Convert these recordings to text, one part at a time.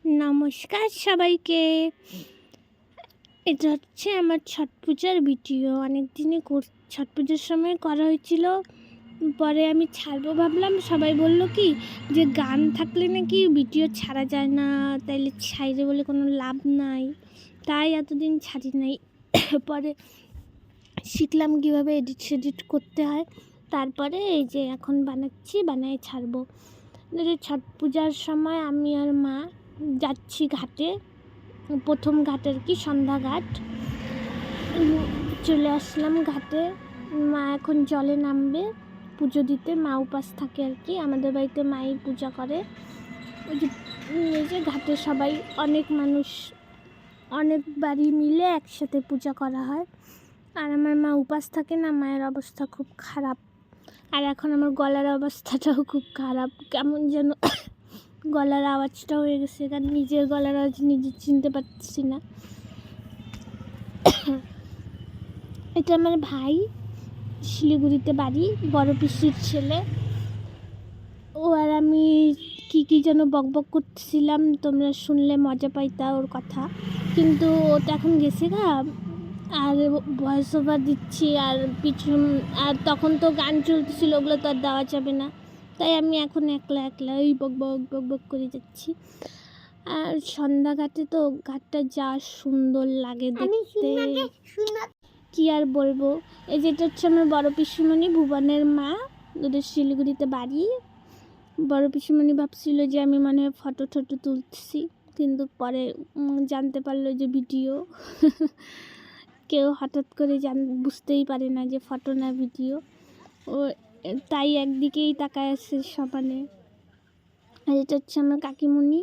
নমস্কার সবাইকে। এটা হচ্ছে আমার ছট পূজার ভিডিও। অনেক দিনই ছট পুজোর সময় করা হয়েছিল, পরে আমি ছাড়বো ভাবলাম। সবাই বলল কি যে গান থাকলে নাকি ভিডিও ছাড়া যায় না, তাইলে ছাইরে বলে কোনো লাভ নাই, তাই এতদিন ছাড়ি নাই। পরে শিখলাম কীভাবে এডিট করতে হয়, তারপরে এই যে এখন বানাই ছাড়বো। ছট পূজার সময় আমি আর মা যাচ্ছি ঘাটে, প্রথম ঘাট আর কি, সন্ধ্যা ঘাট। চলে আসলাম ঘাটে। মা এখন জলে নামবে পুজো দিতে, মা উপাস থাকে আর কি। আমাদের বাড়িতে মাই পূজা করে। এই যে ঘাটে সবাই, অনেক মানুষ, অনেক বাড়ি মিলে একসাথে পূজা করা হয়। আর আমার মা উপাস থাকে না, মায়ের অবস্থা খুব খারাপ। আর এখন আমার গলার অবস্থাটাও খুব খারাপ, কেমন যেন গলার আওয়াজটা হয়ে গেছে, কারণ নিজের গলার আওয়াজ নিজে চিনতে পারছি না। এটা আমার ভাই, শিলিগুড়িতে বাড়ি, বড় পিসির ছেলে। ও আর আমি কী যেন বকবক করতেছিলাম, তোমরা শুনলে মজা পাইতা ওর কথা, কিন্তু ও তো এখন গেছে গা। আর ভয়েস ওভার দিচ্ছি আর তখন তো গান চলতেছিল, ওগুলো তো আর দেওয়া যাবে না, তাই আমি এখন একলা ওই বকবক করে যাচ্ছি। আর সন্ধ্যা ঘাটে তো ঘাটটা যা সুন্দর লাগে দেখতে, কি আর বলবো। এই যেটা হচ্ছে আমার বড় পিসিমণি, ভুবনের মা, ওদের শিলিগুড়িতে বাড়ি। বড় পিসিমণি ভাবছিল যে আমি মনে হয় ফটো তুলতেছি, কিন্তু পরে জানতে পারলো যে ভিডিও। কেউ হঠাৎ করে বুঝতেই পারে না যে ফটো না ভিডিও, ও তাই একদিকেই তাকায় আছে সমানে। আর এটা হচ্ছে আমার কাকিমণি,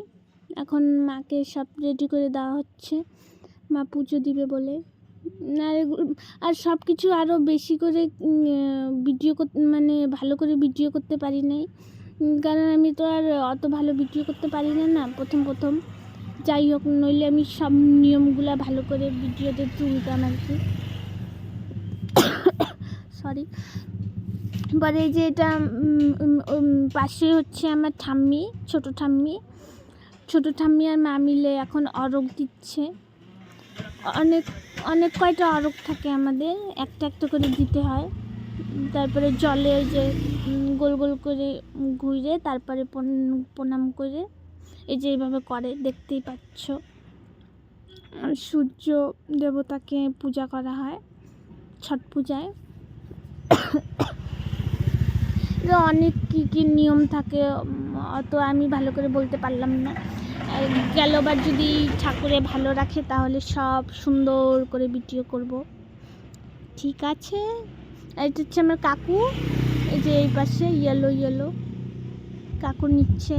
এখন মাকে সব রেডি করে দেওয়া হচ্ছে, মা পুজো দিবে বলে। আর সব কিছু আরও বেশি করে ভিডিও মানে ভালো করে ভিডিও করতে পারি নাই, কারণ আমি তো আর অত ভালো ভিডিও করতে পারি না প্রথম। যাই হোক, নইলে আমি সব নিয়মগুলো ভালো করে ভিডিওতে তুলতাম আর কি। সরি। পরে যে এটা পাশে হচ্ছে আমার ঠাম্মি, ছোটো ঠাম্মি আর মা মিলে এখন অরগ দিচ্ছে। অনেক কয়টা অরগ থাকে আমাদের, একটা করে দিতে হয়। তারপরে জলে ওই যে গোল করে ঘুরে, তারপরে প্রণাম করে, এই যে এইভাবে করে, দেখতেই পাচ্ছ। সূর্য দেবতাকে পূজা করা হয় ছট পূজায়। অনেক কী নিয়ম থাকে, অত আমি ভালো করে বলতে পারলাম না। গেলবার যদি ঠাকুরে ভালো রাখে তাহলে সব সুন্দর করে ভিডিও করব, ঠিক আছে। এটা হচ্ছে আমার কাকু, এই যে এই পাশে ইয়েলো কাকু নিচ্ছে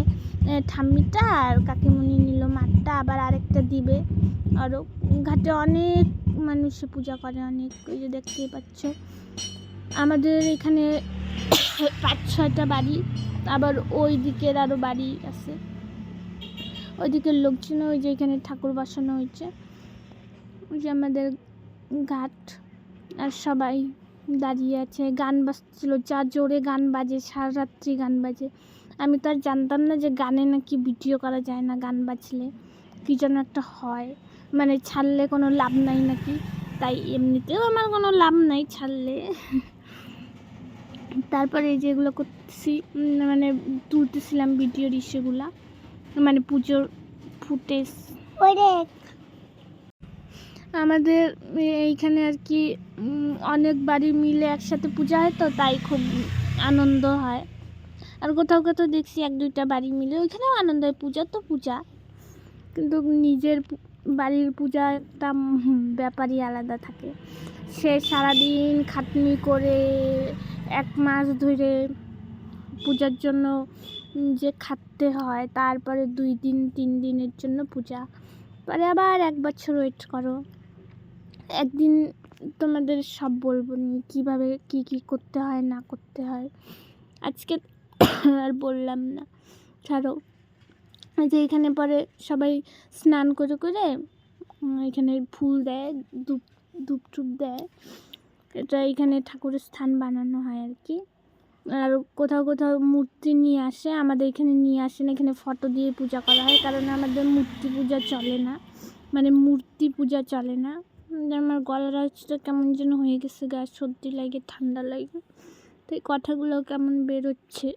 ঠাম্মিটা, আর কাকিমণি নিল মাঠটা, আবার আরেকটা দিবে। আরও ঘাটে অনেক মানুষে পূজা করে, অনেক, ওই যে দেখতেই পাচ্ছ। আমাদের এখানে 5-6টা বাড়ি, আবার ওই দিকের আরও বাড়ি আছে, ওই দিকের লোকজন। ওই যে এখানে ঠাকুর বসানো হয়েছে, ওই যে আমাদের ঘাট। আর সবাই দাঁড়িয়ে আছে, গান বাজছিল, যা জোরে গান বাজে, সারা রাত্রি গান বাজে। আমি তো আর জানতাম না যে গানে নাকি ভিডিও করা যায় না, গান বাজলে কী যেন একটা হয়, মানে ছাড়লে কোনো লাভ নাই নাকি, তাই এমনিতেও আমার কোনো লাভ নাই ছাড়লে। তারপরে এই যেগুলো করতেছি, মানে তুলতেছিলাম ভিডিওর ইস্যুগুলা, মানে পুজোর ফুটেজ। আমাদের এইখানে আর কি অনেক বাড়ি মিলে একসাথে পূজা হয়, তো তাই খুব আনন্দ হয়। আর কোথাও দেখছি 1-2টা বাড়ি মিলে, ওইখানেও আনন্দ হয়, পূজা তো পূজা, কিন্তু নিজের বাড়ির পূজা একটা ব্যাপারই আলাদা থাকে। সে সারাদিন খাটনি করে 1 মাস ধরে পূজার জন্য যে খাটতে হয়, তারপরে 2 দিন 3 দিনের জন্য পূজা, পরে আবার 1 বছর ওয়েট করো। একদিন তোমাদের সব বলবো কীভাবে কী করতে হয় না করতে হয়, আজকে আর বললাম না, ছাড়ো। যে এখানে পরে সবাই স্নান করে এখানে ফুল দেয়, ধূপ দেয়, এটা এখানে ঠাকুরের স্থান বানানো হয় আর কি। আর কোথাও কোথাও মূর্তি নিয়ে আসে, আমাদের এখানে নিয়ে আসে না, এখানে ফটো দিয়ে পূজা করা হয়, কারণ আমাদের মূর্তি পূজা চলে না, মানে মূর্তি পূজা চলে না। আমার গলার আওয়াজটা কেমন যেন হয়ে গেছে, গা সর্দি লাগে, ঠান্ডা লাগে, তো এই কথাগুলো কেমন বেরোচ্ছে।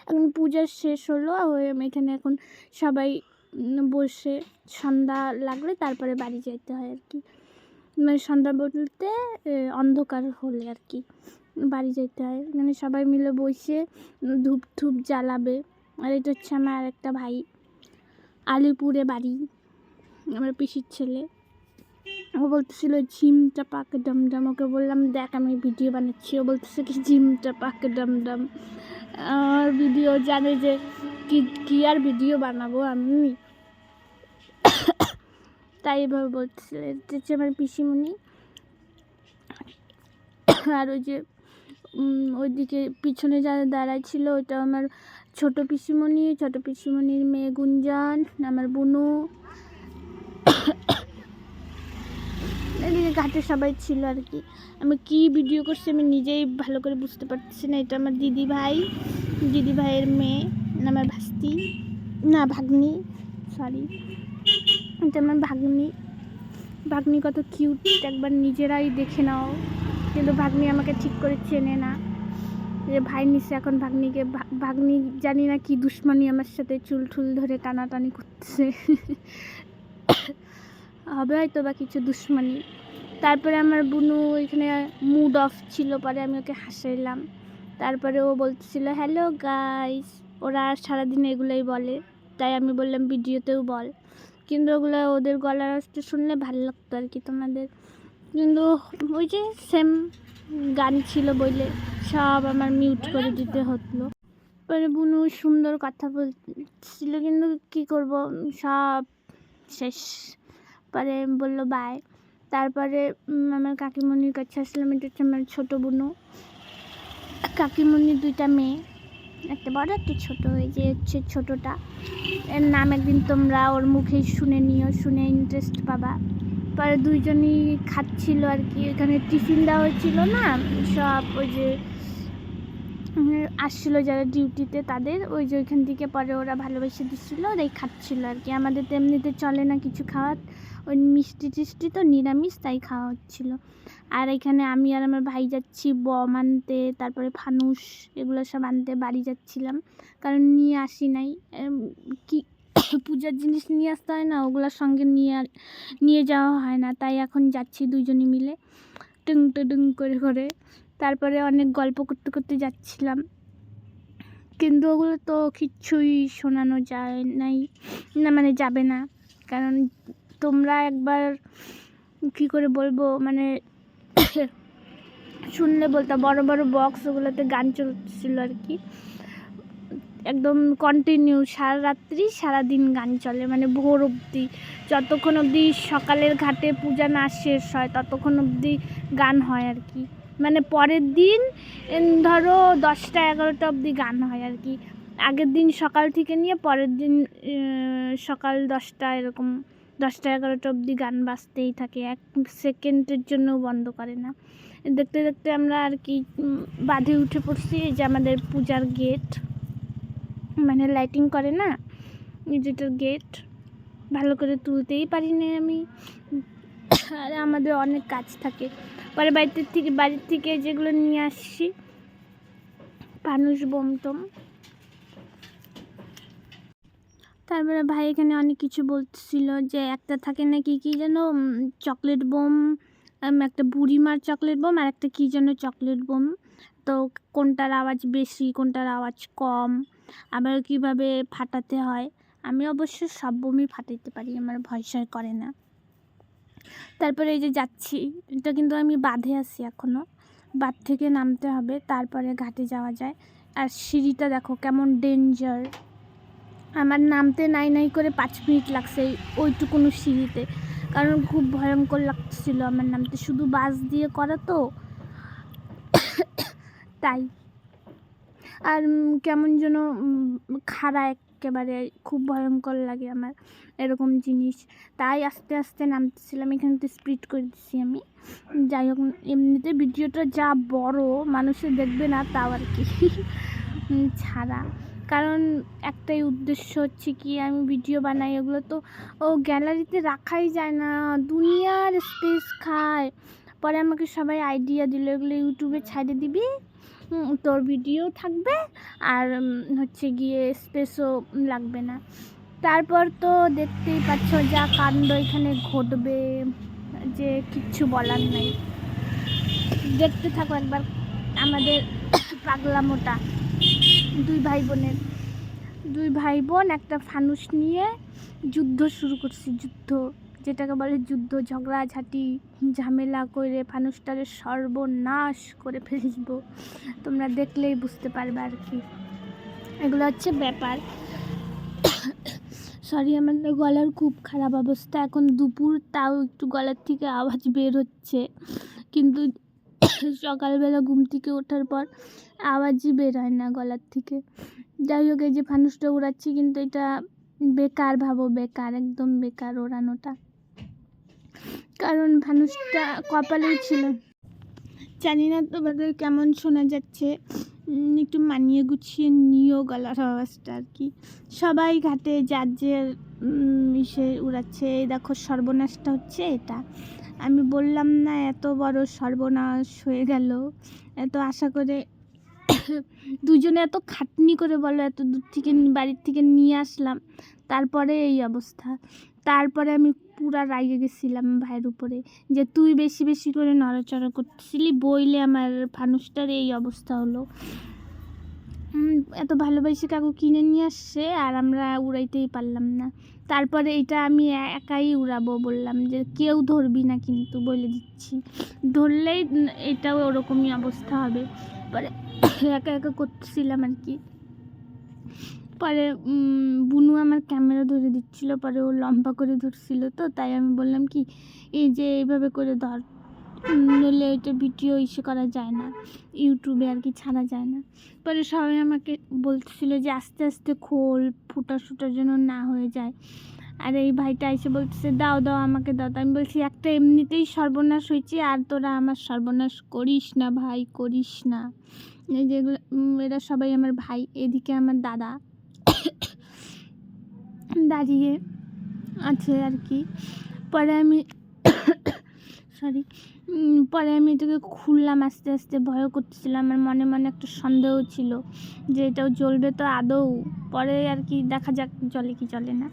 এখন পূজা শেষ হলো, এখানে এখন সবাই বসে সন্ধ্যা লাগলে তারপরে বাড়ি যেতে হয় আর কি, মানে সন্ধ্যা বলতে অন্ধকার হলে আর কি বাড়ি যেতে হয়। মানে সবাই মিলে বসে ধূপ ধূপ জ্বালাবে। আর এটা হচ্ছে আমার একটা ভাই, আলিপুরে বাড়ি, আমার পিসির ছেলে। ও বলতেছিল ঝিমটা পাক ডমডম, ওকে বললাম দেখ আমি ভিডিও বানাচ্ছি, ও বলতেছে কি ঝিমটা পাক ডমডম। আর ভিডিও জানে যে কি আর ভিডিও বানাবো আমি, তাই এভাবে বলতেছিল। এটা হচ্ছে আমার পিসিমণি। আর ওই যে ওইদিকে পিছনে যারা দাঁড়ায় ছিল ওইটা আমার ছোট পিসিমণি, ছোট পিসিমণির মেয়ে গুঞ্জন, আমার বুনু। এদিকে ঘাটে সবাই ছিল আর কি। আমি কি ভিডিও করছি আমি নিজেই ভালো করে বুঝতে পারতেছি না। এটা আমার দিদি ভাইয়ের মেয়ে, আমার ভাস্তি না ভাগ্নি, সরি, এটা আমার ভাগ্নি কত কিউট, একবার নিজেরাই দেখে নাও। কিন্তু ভাগ্নি আমাকে ঠিক করে চেনে না, যে ভাই নিচে এখন ভাগ্নিকে, ভাগ্নি জানি না কি দুশ্মনী আমার সাথে, চুল ঠুল ধরে টানাটানি করতেছে হবে হয়তো বা কিছু দুশ্মনী। তারপরে আমার বুনু এখানে মুড অফ ছিল, পরে আমি ওকে হাসাইলাম। তারপরে ও বলতেছিল হ্যালো গাইস, ওরা সারাদিন এগুলোই বলে, তাই আমি বললাম ভিডিওতেও বল। কিন্তু ওগুলো ওদের গলার আওয়াজটা শুনলে ভালো লাগতো আর কি তোমাদের, কিন্তু ওই যে সেম গান ছিল বলে সব আমার মিউট করে দিতে হতো। পরে বুনু সুন্দর কথা বলছিল, কিন্তু কী করব সব শেষ। পরে বললো বাই। তারপরে আমার কাকিমণির কাছে আসলাম। এটা হচ্ছে আমার ছোটো বুনু, কাকিমণির দুইটা মেয়ে, একটা বড় একটা ছোটো। এই যে হচ্ছে ছোটোটা, এর নাম একদিন তোমরা ওর মুখেই শুনে নিও, শুনে ইন্টারেস্ট পাবা। পরে দুইজনই খাচ্ছিল আর কি, এখানে টিফিন দেওয়া হয়েছিল না সব, ওই যে আসছিলো যারা ডিউটিতে তাদের, ওই যে ওইখান থেকে পরে ওরা ভালোবেসে দিচ্ছিলো, ওরাই খাচ্ছিলো আর কি। আমাদের তো এমনিতে চলে না কিছু খাওয়ার, ওই মিষ্টি টিষ্টি তো নিরামিষ, তাই খাওয়া হচ্ছিলো। আর এখানে আমি আর আমার ভাই যাচ্ছি বম আনতে, তারপরে ফানুস এগুলো সব আনতে বাড়ি যাচ্ছিলাম, কারণ নিয়ে আসি নাই কি পূজার জিনিস নিয়ে আসতে হয় না, ওগুলোর সঙ্গে নিয়ে যাওয়া হয় না, তাই এখন যাচ্ছি দুইজনে মিলে টুং টুং করে। তারপরে অনেক গল্প করতে করতে যাচ্ছিলাম, কিন্তু ওগুলো তো কিচ্ছুই শোনানো যায় নাই না, মানে যাবে না, কারণ তোমরা একবার কী করে বলবো, মানে শুনলে বলতে, বড় বড় বক্স ওগুলোতে গান চলছিল আর কি, একদম কন্টিনিউ সারাদিন গান চলে, মানে ভোর অবধি, যতক্ষণ অবধি সকালের ঘাটে পূজা না শেষ হয় ততক্ষণ অবধি গান হয় আর কি। মানে পরের দিন ধরো 10টা-11টা অবধি গান হয় আর কি, আগের দিন সকাল থেকে নিয়ে পরের দিন সকাল 10টা, এরকম 10টা-11টা অবধি গান বাজতেই থাকে, 1 সেকেন্ডের জন্যও বন্ধ করে না। দেখতে দেখতে আমরা আর কি বাঁধে উঠে পড়ছি। এই যে আমাদের পূজার গেট, মানে লাইটিং করে না, যেটার গেট ভালো করে তুলতেই পারি না আমি, আর আমাদের অনেক কাজ থাকে। পরে বাড়ির থেকে যেগুলো নিয়ে আসছি, ফানুস বোমটম। তারপরে ভাই এখানে অনেক কিছু বলছিল, যে একটা থাকে নাকি কি যেন চকলেট বোম, একটা বুড়িমার চকলেট বোম, আর একটা কী যেন চকলেট বোম, তো কোনটার আওয়াজ বেশি কোনটার আওয়াজ কম, আবার কিভাবে ফাটাতে হয়। আমি অবশ্য সব বোমই ফাটাইতে পারি, আমার ভয় করে না। তারপরে এই যে যাচ্ছি, এটা কিন্তু আমি বাঁধে আছি এখনও, বাঁধ থেকে নামতে হবে, তারপরে ঘাটে যাওয়া যায়। আর সিঁড়িটা দেখো কেমন ডেঞ্জার, আমার নামতে নাই করে 5 মিনিট লাগছে ওইটুকুনো সিঁড়িতে, কারণ খুব ভয়ঙ্কর লাগছিল আমার নামতে, শুধু বাস দিয়ে করা তো তাই। আর কেমন যেন খাড়া একেবারে, খুব ভয়ঙ্কর লাগে আমার এরকম জিনিস। তাই আস্তে আস্তে নামতেছিলাম, এখানে তো স্পিড করে দিচ্ছি আমি। যাই হোক, এমনিতে ভিডিওটা যা বড় মানুষে দেখবে না তাও আর কি ছাড়া, কারণ একটাই উদ্দেশ্য হচ্ছে কি আমি ভিডিও বানাই, ওগুলো তো গ্যালারিতে রাখাই যায় না, দুনিয়ার স্পেস খায়। পরে আমাকে সবাই আইডিয়া দিল, এগুলো ইউটিউবে ছাড়ে দিবি, তোর ভিডিও থাকবে আর হচ্ছে গিয়ে স্পেসও লাগবে না। তারপর তো দেখতেই পাচ্ছ যা কাণ্ড এখানে ঘটবে, যে কিচ্ছু বলার নাই। দেখতে থাকো একবার আমাদের পাগলামোটা। দুই ভাই বোন একটা ফানুস নিয়ে যুদ্ধ শুরু করছি, যুদ্ধ যেটাকে বলে যুদ্ধ, ঝগড়াঝাটি ঝামেলা করে ফানুসটারে সর্বনাশ করে ফেলবো। তোমরা দেখলেই বুঝতে পারবে আর কি, এগুলো হচ্ছে ব্যাপার। সরি, আমার গলার খুব খারাপ অবস্থা, এখন দুপুর, তাও একটু গলার থেকে আওয়াজ বের হচ্ছে, কিন্তু সকালবেলা ঘুম থেকে ওঠার পর আওয়াজই বের হয় না গলার থেকে। যাই হোক, এই যে ফানুসটা উড়াচ্ছি, কিন্তু এটা বেকার, ভাবো বেকার, একদম বেকার ওড়ানোটা, কারণ ফানুসটা কপালেই ছিল। জানি না তোমাদের কেমন শোনা যাচ্ছে, একটু মানিয়ে গুছিয়ে নিও গলার আওয়াজটা আর কি। সবাই ঘাটে যার যে ইসে উড়াচ্ছে। এই দেখো সর্বনাশটা হচ্ছে এটা, আমি বললাম না এত বড় সর্বনাশ হয়ে গেল, এত আশা করে দুজনে এত খাটনি করে বলো, এত দূর থেকে বাড়ির থেকে নিয়ে আসলাম, তারপরে এই অবস্থা। তারপরে আমি পুরা রাগে গেছিলাম ভাইয়ের উপরে, যে তুই বেশি বেশি করে নড়াচড়া করতেছিলি বইলে আমার ফানুসটার এই অবস্থা হলো। এত ভালোবাসি কাকু কিনে নিয়ে আসছে আর আমরা উড়াইতেই পারলাম না। তারপরে এটা আমি একাই উড়াবো বললাম, যে কেউ ধরবি না কিন্তু, বলে দিচ্ছি, ধরলেই এটাও ওরকমই অবস্থা হবে। পরে একা একা করতেছিলাম আর কি। পরে বুনু আমার ক্যামেরা ধরে দিচ্ছিলো, পরে ও লম্বা করে ধরছিল, তো তাই আমি বললাম কি এই যে এইভাবে করে ধর, নইলে ওইটা ভিডিও ইসে করা যায় না, ইউটিউবে আর কি ছাড়া যায় না। পরে সবাই আমাকে বলতেছিল যে আস্তে আস্তে খোল, ফুটার যেন না হয়ে যায়। আর এই ভাইটা এসে বলতেছে দাও আমাকে দাও। আমি বলছি একটা এমনিতেই সর্বনাশ হয়েছে, আর তোরা আমার সর্বনাশ করিস না ভাই, করিস না। এই যেগুলো এরা সবাই আমার ভাই, এদিকে আমার দাদা দাঁড়িয়ে আছে আর কি। পরে আমি এটাকে খুললাম আস্তে আস্তে, ভয় করতেছিলাম, আমার মনে মনে একটা সন্দেহ ছিল যে এটাও জ্বলবে তো আদৌ, পরে আর কি দেখা যাক জ্বলে কি জ্বলে না।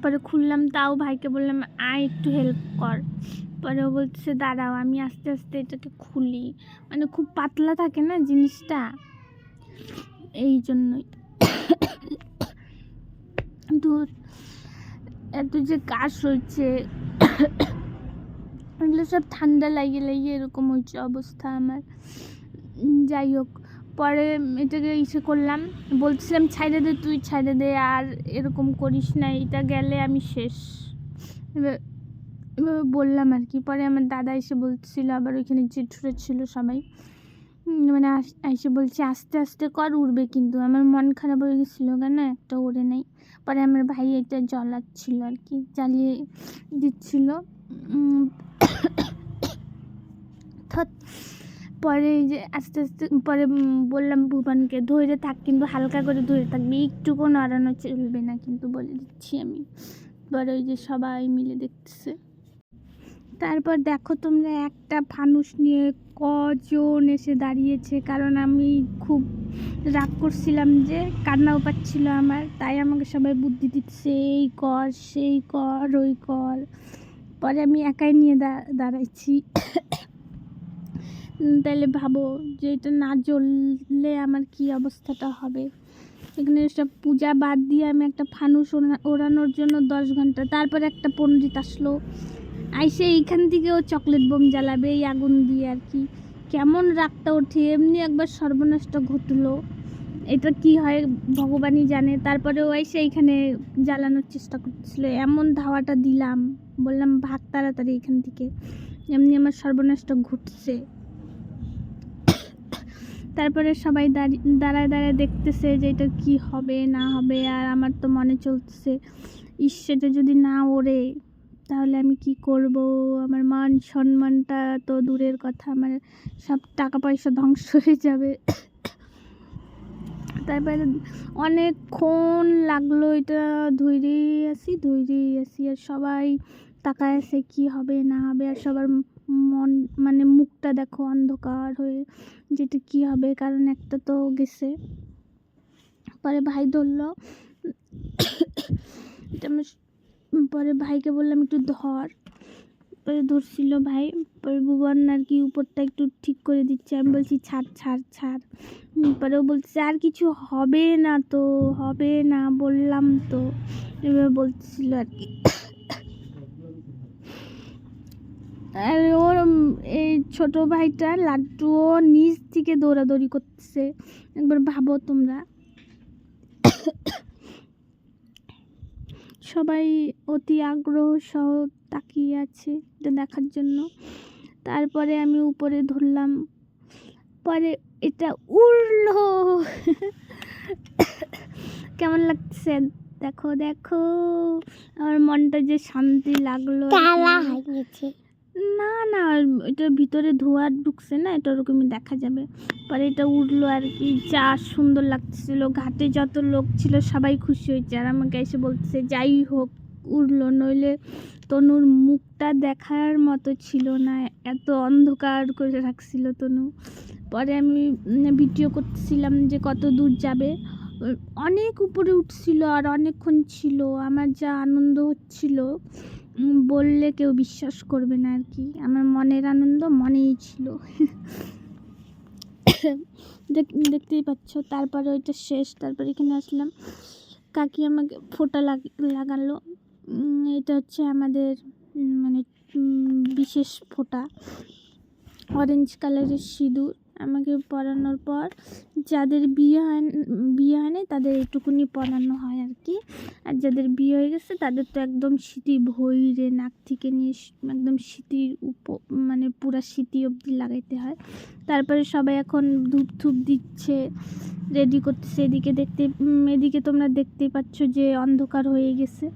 পরে খুললাম, তাও ভাইকে বললাম আয় একটু হেল্প কর। পরে ও বলতেছে দাঁড়াও আমি আস্তে আস্তে এটাকে খুলি, মানে খুব পাতলা থাকে না জিনিসটা, এই জন্যই। দূর, এত যে কাশ হয়েছে, এগুলো সব ঠান্ডা লাগিয়ে এরকম হয়েছে অবস্থা আমার। যাই হোক, পরে এটাকে ইসে করলাম, বলছিলাম ছাইড়ে দে, তুই ছাইড়ে দে, আর এরকম করিস না, এটা গেলে আমি শেষ, এভাবে বললাম আর কি। পরে আমার দাদা এসে বলছিল, আবার ওইখানে জেঠুরা ছিল সবাই, মানে এসে বলছে আস্তে আস্তে কর, উড়বে কিন্তু। আমার মন খারাপ হয়ে গেছিলো কেন, একটা ওড়ে নাই। পরে আমার ভাই এটা জ্বালাচ্ছিল আর কি, জ্বালিয়ে দিচ্ছিল। পরে যে আস্তে আস্তে পরে বললাম ভুবনকে ধরে থাক, কিন্তু হালকা করে ধরে থাকবি, একটুকু নড়ানো চলবে না কিন্তু, বলে দিচ্ছি আমি। পরে ওই যে সবাই মিলে দেখতেছে। তারপর দেখো তোমরা একটা ফানুস নিয়ে কজন এসে দাঁড়িয়েছে, কারণ আমি খুব রাগ করছিলাম যে কান্নাও পাচ্ছিল আমার, তাই আমাকে সবাই বুদ্ধি দিচ্ছে এই কর সেই কর ওই কর। পরে আমি একাই নিয়ে দাঁড়াইছি। তাহলে ভাবো যে এটা না জ্বললে আমার কি অবস্থাটা হবে। এখানে সব পূজা বাদ দিয়ে আমি একটা ফানুস ওড়ানোর জন্য 10 ঘন্টা। তারপর একটা পণ্ডিত আসলো, আইসে এইখান থেকেও চকলেট বোম জ্বালাবে এই আগুন দিয়ে আর কি। কেমন রাগটা ওঠে, এমনি একবার সর্বনাশটা ঘটলো, এটা কি হয় ভগবানই জানে। তারপরে ও এসে এইখানে জ্বালানোর চেষ্টা করছিল, এমন ধাওয়াটা দিলাম, বললাম ভাগ তাড়াতাড়ি এখান থেকে, এমনি আমার সর্বনাশটা ঘটছে। তারপরে সবাই দাঁড়ায় দাঁড়ায় দেখতেছে যে এটা কি হবে না হবে। আর আমার তো মনে চলতেছে, সেটা যদি না ওড়ে তাহলে আমি কি করব। আমার মান সম্মানটা তো দূরের কথা, আমার সব টাকা পয়সা ধ্বংস হয়ে যাবে। তারপরে অনেকক্ষণ লাগলো, এটা ধৈর্যই আছি। আর সবাই তাকায় আছে কি হবে না হবে। আর সবার মন মানে মুখটা দেখো অন্ধকার হয়ে, যেটা কি হবে, কারণ একটা তো গেছে। পরে ভাই ধরলো, পরে ভাইকে বললাম একটু ধর, পরে ধরছিল ভাই। পরে ভুবন আর কি উপরটা একটু ঠিক করে দিচ্ছে, আমি বলছি ছাড় ছাড় ছাড়। পরে ও বলছে আর কিছু হবে না তো, হবে না বললাম তো, এভাবে বলছিল আর কি। আর ওর এই ছোট ভাইটা লাড্ডুও নিচ থেকে দৌড়াদৌড়ি করতেছে। একবার ভাবো তোমরা, সবাই অতি আগ্রহ সহ তাকিয়ে আছে এটা দেখার জন্য। তারপরে আমি উপরে ধরলাম, পরে এটা উড়লো। কেমন লাগছে দেখো দেখো, আমার মনটা যে শান্তি লাগলো। না না, এটার ভিতরে ধোঁয়া ঢুকছে না, এটা ওরকমই দেখা যাবে। পরে এটা উঠলো আর কি, যা সুন্দর লাগছিল। ঘাটে যত লোক ছিল সবাই খুশি হয়েছে, আর আমাকে এসে বলছে যাই হোক উঠলো, নইলে তনুর মুখটা দেখার মতো ছিল না, এত অন্ধকার করে রাখছিল তনু। পরে আমি ভিডিও করতেছিলাম যে কত দূর যাবে, অনেক উপরে উঠছিল আর অনেকক্ষণ ছিল। আমার যা আনন্দ হচ্ছিল বললে কেউ বিশ্বাস করবে না আর কি। আমার মনের আনন্দ মনেই ছিল। দেখতেই পাচ্ছ। তারপরে ওইটা শেষ, তারপরে এখানে আসলাম, কাকি আমাকে ফোঁটা লাগালো। এটা হচ্ছে আমাদের মানে বিশেষ ফোঁটা, অরেঞ্জ কালারের সিঁদুর। আমাকে পরানোর পর যাদের বিয়ে হয়নি তাদের এইটুকুনি পরানো হয় আর কি। আর যাদের বিয়ে হয়ে গেছে তাদের তো একদম সিঁথি ভইরে নাক থেকে নিয়ে একদম সিঁথির মানে পুরা সিঁথি অবধি লাগাইতে হয়। তারপরে সবাই এখন ধূপ দিচ্ছে, রেডি করতেছে। এদিকে তোমরা দেখতেই পাচ্ছ যে অন্ধকার হয়ে গেছে,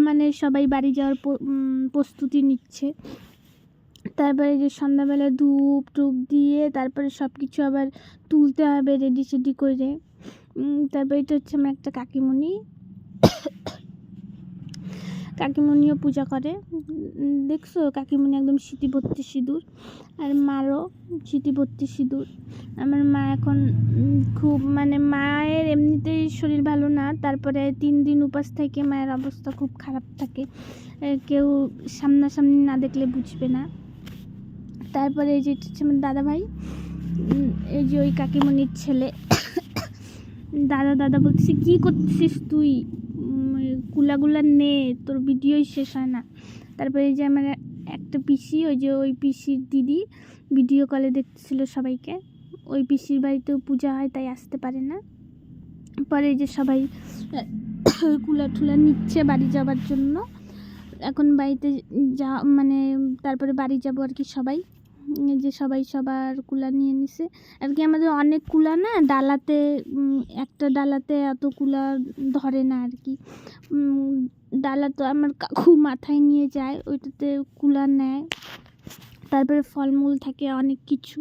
মানে সবাই বাড়ি যাওয়ার প্রস্তুতি নিচ্ছে। তারপরে যে সন্ধ্যাবেলা ধূপ টুপ দিয়ে তারপরে সব কিছু আবার তুলতে হবে রেডি সেডি করে। তারপরে এটা হচ্ছে আমার একটা কাকিমণিও পূজা করে, দেখছো কাকিমণি একদম সিঁথি ভর্তি সিঁদুর, আর মারও সিঁথি ভর্তি সিঁদুর। আমার মা এখন খুব মানে মায়ের এমনিতেই শরীর ভালো না, তারপরে 3 দিন উপাস থেকে মায়ের অবস্থা খুব খারাপ থাকে, কেউ সামনাসামনি না দেখলে বুঝবে না। তারপরে এই যে আমার দাদা ভাই, এই যে ওই কাকিমণির ছেলে, দাদা বলতেছি কি করতেছিস তুই, কুলাগুলা নে, তোর ভিডিওই শেষ হয় না। তারপরে এই যে আমার একটা পিসি, ওই পিসির দিদি ভিডিও কলে দেখতেছিল সবাইকে। ওই পিসির বাড়িতেও পূজা হয় তাই আসতে পারে না। পরে এই যে সবাই কুলা ঠুলা নিচ্ছে বাড়ি যাবার জন্য। এখন বাড়িতে মানে তারপরে বাড়ি যাব আর কি। সবাই যে সবাই সবার কুলা নিয়ে নিছে আর কি। আমাদের অনেক কুলা না, ডালাতে একটা ডালাতে এত কুলা ধরে না আর কি। ডালা তো আমার কাকু মাথায় নিয়ে যায়, ওইটাতে কুলা নেয়। তারপরে ফলমূল থাকে, অনেক কিছু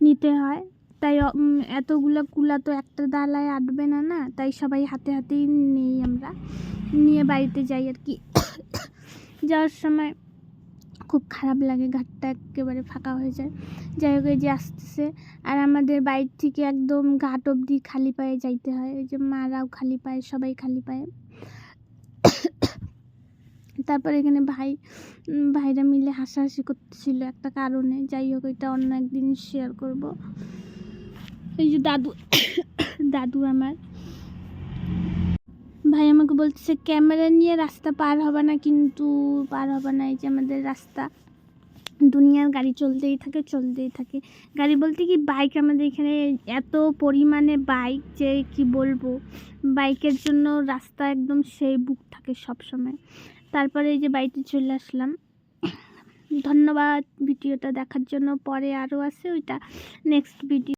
নিতে হয়, তাই এতগুলা কুলা তো একটা ডালায় আটবে না, তাই সবাই হাতেই নেই, আমরা নিয়ে বাড়িতে যাই আর কি। যাওয়ার সময় খুব খারাপ লাগে, ঘাটটা একেবারে ফাঁকা হয়ে যায়। যাই হোক, এই যে আসতেছে, আর আমাদের বাইর থেকে একদম ঘাট অবধি খালি পায়ে যাইতে হয়। ওই যে মারাও খালি পায়ে, সবাই খালি পায়ে। তারপরে এখানে ভাইরা মিলে হাসাহাসি করতেছিল একটা কারণে। যাই হোক, এটা অন্য একদিন শেয়ার করব। এই যে দাদু আমার ভাই আমাকে বলছে ক্যামেরা নিয়ে রাস্তা পার হবে না, কিন্তু পার হবে না। এই যে আমাদের রাস্তা, দুনিয়ার গাড়ি চলতেই থাকে। গাড়ি বলতে কি বাইক, আমাদের এখানে এত পরিমাণে বাইক যে কি বলবো, বাইকের জন্য রাস্তা একদম সেই বুক থাকে সব সময়। তারপরে এই যে বাড়িতে চলে আসলাম, ধন্যবাদ ভিডিওটা দেখার জন্য। পরে আরও আছে, ওইটা নেক্সট ভিডিও।